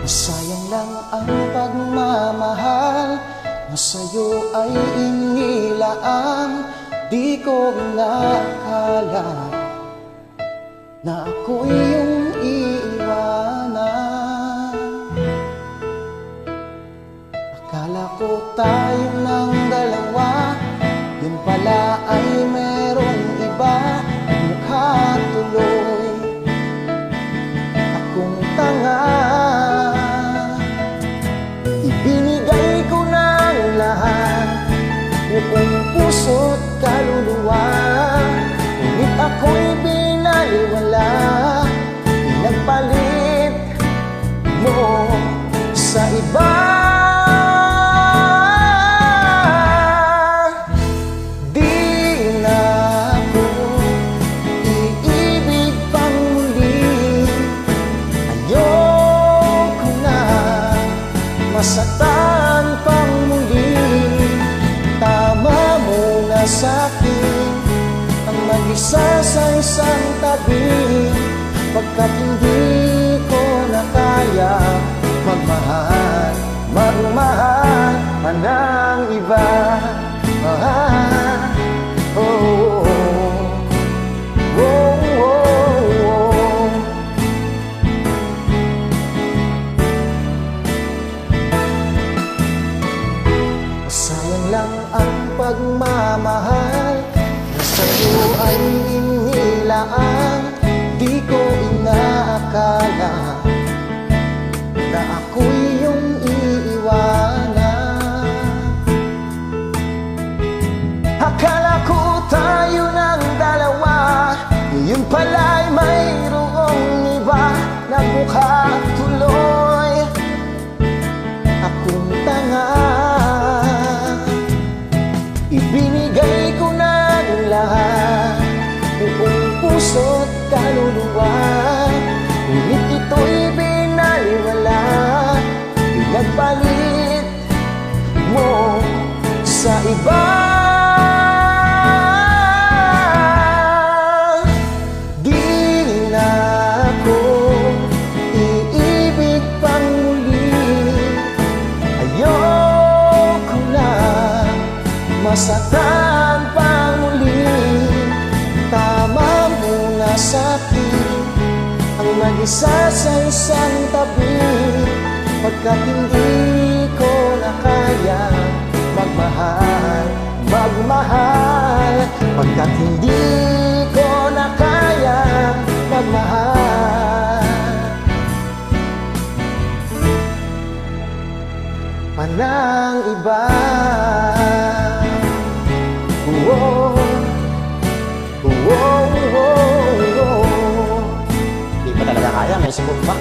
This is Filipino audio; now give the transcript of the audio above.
Sayang lang ang pagmamahal na sa'yo ay inilaan. Di ko inaakala na ako'y iyong iiwanan. Akala ko tayo ng dalawa, yun pala ay merong iba. Mukha tuloy akong tanga. Ibinigay ko ng lahat, buong puso't kaluluwa. Ngunit ako'y binaliwala, pinagpalit mo sa iba. Di na ako iibig pang muli. Ayoko na masaktan pang muli. Tama mo na sa'kin ang mag-isa sa isang tabi, pagkat hindi ko na kaya magmahal, magmahal pa ng iba. Oh, oh, oh, oh, oh. Sayang lang ang pagmamahal na sa'yo ay inilaan. Di ko inaakala na ako'y iyong iiwanan. Akala ko tayo ng dalawa, yun pala'y mayroong iba. Nagmukha tuloy akong tanga. Ibinigay ko na ng lahat, buong puso't kaluluwa. Ngunit ito'y binaliwala, pinagpalit mo sa iba. Di na ako iibig pang muli. Ayoko na masaktan pang muli. Tama mo na sa'kin ang mag-isa sa isang tabi, pagkat hindi ko na kaya magmahal, magmahal. Pagkat hindi ko na kaya magmahal pa ng iba. Oh, oh, oh, oh. Di pa talaga kaya, may sipot pa.